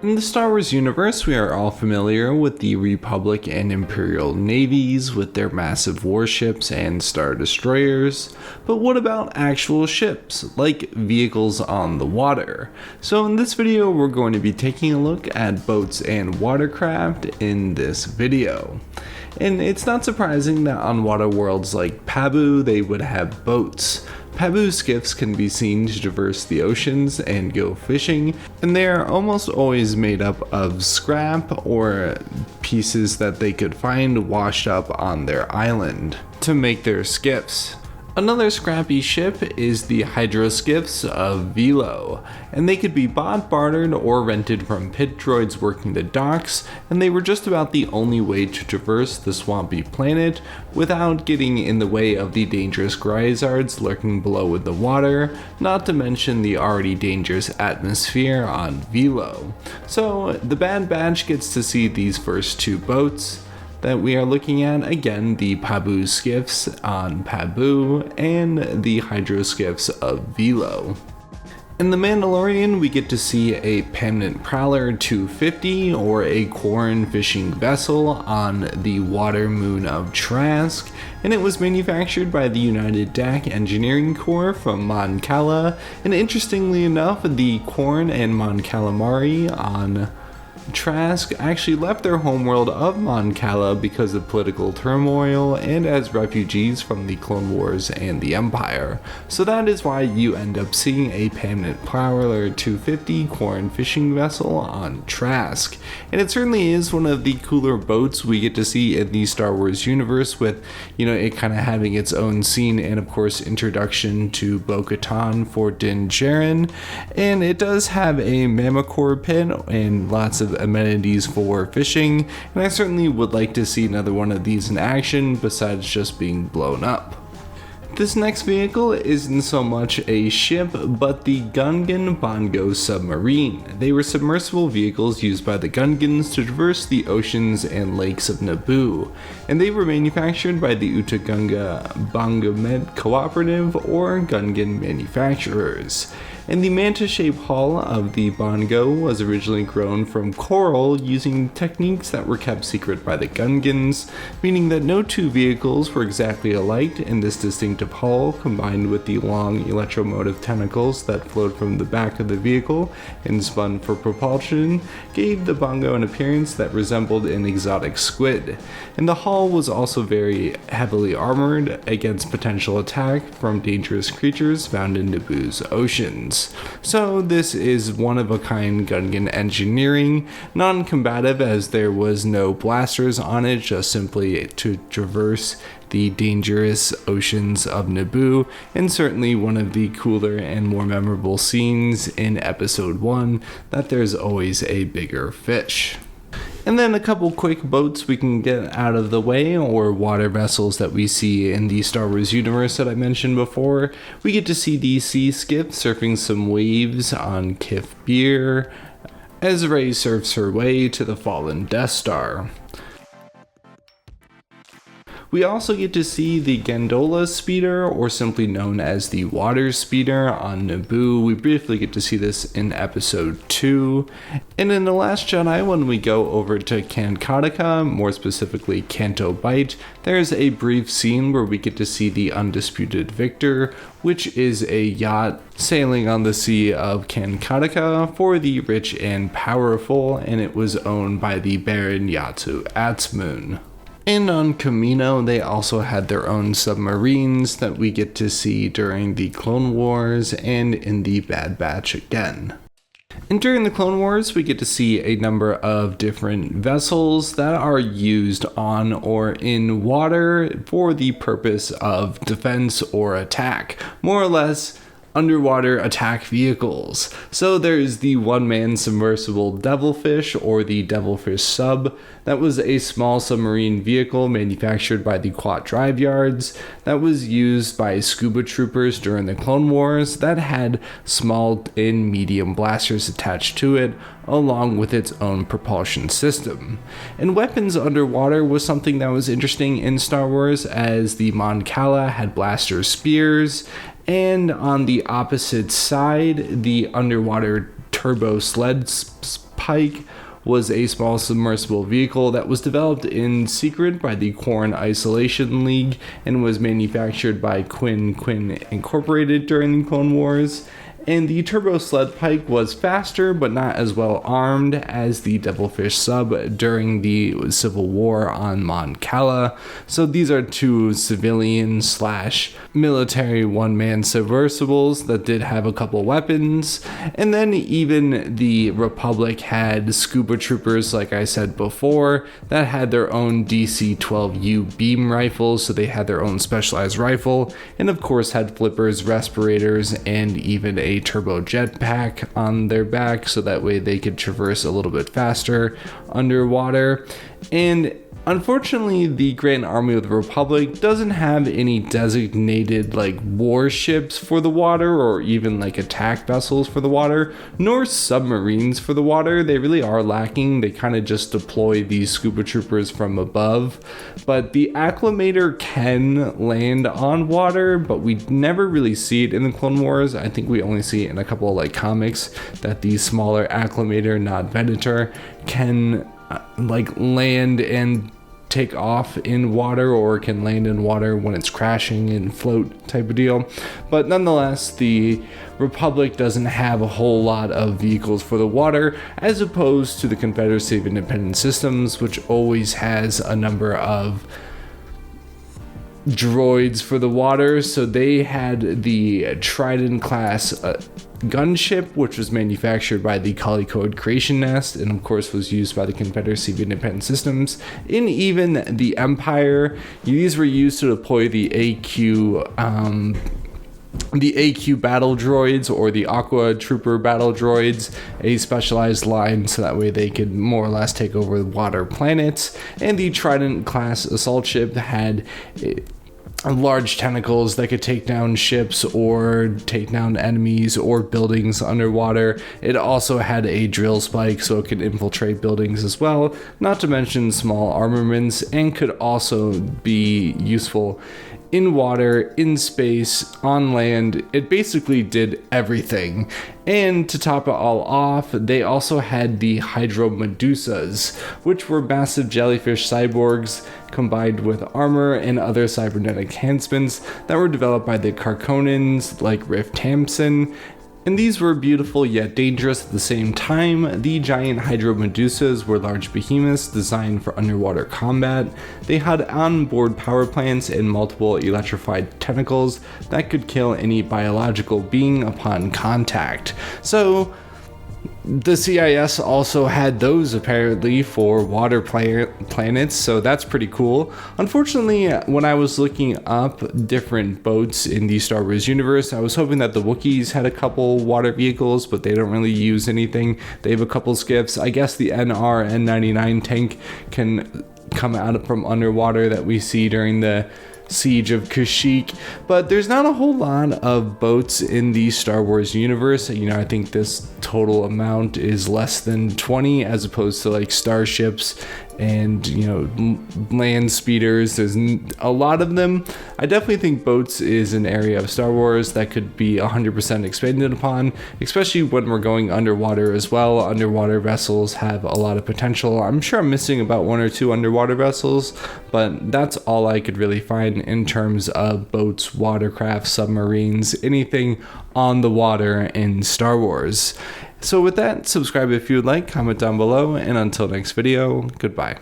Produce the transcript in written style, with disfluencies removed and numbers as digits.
In the Star Wars universe, we are all familiar with the Republic and Imperial navies with their massive warships and star destroyers, but what about actual ships, like vehicles on the water? So in this video, we're going to be taking a look at boats and watercraft in this video. And it's not surprising that on water worlds like Pabu, they would have boats. Pabu skiffs can be seen to traverse the oceans and go fishing, and they are almost always made up of scrap or pieces that they could find washed up on their island to make their skiffs. Another scrappy ship is the hydroskiffs of Velo, and they could be bought, bartered, or rented from pit droids working the docks, and they were just about the only way to traverse the swampy planet without getting in the way of the dangerous Gryzards lurking below in the water, not to mention the already dangerous atmosphere on Velo. So the Bad Batch gets to see these first two boats that we are looking at, again the Pabu skiffs on Pabu and the hydroskiffs of Velo. In The Mandalorian, we get to see a Permanent Prowler 250 or a Quarren fishing vessel on the water moon of Trask, and it was manufactured by the United DAC Engineering Corps from Mon Cala, and interestingly enough, the Quarren and Mon Calamari on Trask actually left their homeworld of Mon Cala because of political turmoil and as refugees from the Clone Wars and the Empire. So that is why you end up seeing a Permanent Prowler 250 Quarren fishing vessel on Trask. And it certainly is one of the cooler boats we get to see in the Star Wars universe, with, it kind of having its own scene and of course introduction to Bo-Katan for Din Djarin. And it does have a Mammacore pin and lots of amenities for fishing, and I certainly would like to see another one of these in action besides just being blown up. This next vehicle isn't so much a ship, but the Gungan Bongo submarine. They were submersible vehicles used by the Gungans to traverse the oceans and lakes of Naboo, and they were manufactured by the Utagunga Bongomed Cooperative or Gungan manufacturers. And the manta-shaped hull of the Bongo was originally grown from coral using techniques that were kept secret by the Gungans, meaning that no two vehicles were exactly alike, and this distinctive hull, combined with the long electromotive tentacles that flowed from the back of the vehicle and spun for propulsion, gave the Bongo an appearance that resembled an exotic squid. And the hull was also very heavily armored against potential attack from dangerous creatures found in Naboo's oceans. So this is one-of-a-kind Gungan engineering, non-combative as there was no blasters on it, just simply to traverse the dangerous oceans of Naboo, and certainly one of the cooler and more memorable scenes in Episode 1, that there's always a bigger fish. And then a couple quick boats we can get out of the way, or water vessels that we see in the Star Wars universe that I mentioned before. We get to see the Sea Skiff surfing some waves on Kif Bir as Rey surfs her way to the fallen Death Star. We also get to see the Gondola Speeder, or simply known as the Water Speeder, on Naboo. We briefly get to see this in Episode 2. And in The Last Jedi, when we go over to Kankataka, more specifically Canto Bight, there's a brief scene where we get to see the Undisputed Victor, which is a yacht sailing on the sea of Kankataka for the rich and powerful, and it was owned by the Baron Yatu Atzmoon. And on Kamino, they also had their own submarines that we get to see during the Clone Wars and in the Bad Batch again. And during the Clone Wars, we get to see a number of different vessels that are used on or in water for the purpose of defense or attack, more or less underwater attack vehicles. So there's the one-man submersible Devilfish, or the Devilfish Sub. That was a small submarine vehicle manufactured by the Quat Drive Yards that was used by scuba troopers during the Clone Wars, that had small and medium blasters attached to it, along with its own propulsion system. And weapons underwater was something that was interesting in Star Wars, as the Mon Cala had blaster spears, and on the opposite side, the underwater turbo sled Pike was a small submersible vehicle that was developed in secret by the Quarren Isolation League and was manufactured by Quinn Incorporated during the Clone Wars. And the Turbo Sled Pike was faster but not as well armed as the Devilfish Sub during the Civil War on Mon Cala. So these are two civilian / military one-man submersibles that did have a couple weapons. And then even the Republic had scuba troopers, like I said before, that had their own DC-12U beam rifles, so they had their own specialized rifle, and of course had flippers, respirators, and even a turbo jetpack on their back, so that way they could traverse a little bit faster underwater. And unfortunately, the Grand Army of the Republic doesn't have any designated warships for the water, or even attack vessels for the water, nor submarines for the water. They really are lacking. They kind of just deploy these scuba troopers from above. But the Acclimator can land on water, but we never really see it in the Clone Wars. I think we only see it in a couple of comics that the smaller Acclimator, not Venator, can land and take off in water, or can land in water when it's crashing and float type of deal. But nonetheless, the Republic doesn't have a whole lot of vehicles for the water, as opposed to the Confederacy of Independent Systems, which always has a number of droids for the water. So they had the Trident class gunship, which was manufactured by the Calicoid Creation Nest, and of course was used by the Confederacy of Independent Systems. And even the Empire, these were used to deploy the AQ battle droids, or the Aqua Trooper battle droids, a specialized line so that way they could more or less take over water planets. And the Trident class assault ship had large tentacles that could take down ships or take down enemies or buildings underwater. It also had a drill spike, so it could infiltrate buildings as well, not to mention small armaments, and could also be useful in water, in space, on land. It basically did everything. And to top it all off, they also had the Hydro Medusas, which were massive jellyfish cyborgs combined with armor and other cybernetic enhancements that were developed by the Carconans like Riff Tamson. And these were beautiful yet dangerous at the same time. The giant Hydro Medusas were large behemoths designed for underwater combat. They had onboard power plants and multiple electrified tentacles that could kill any biological being upon contact. So the CIS also had those apparently for water planets, so that's pretty cool. Unfortunately, when I was looking up different boats in the Star Wars universe, I was hoping that the Wookiees had a couple water vehicles, but they don't really use anything. They have a couple skiffs. I guess the NR N99 tank can come out from underwater that we see during the Siege of Kashyyyk, but there's not a whole lot of boats in the Star Wars universe. I think this total amount is less than 20, as opposed to starships and land speeders. There's a lot of them. I definitely think boats is an area of Star Wars that could be 100% expanded upon, especially when we're going underwater as well. Underwater vessels have a lot of potential. I'm sure I'm missing about one or two underwater vessels, but that's all I could really find in terms of boats, watercraft, submarines, anything on the water in Star Wars. So with that, subscribe if you would like, comment down below, and until next video, goodbye.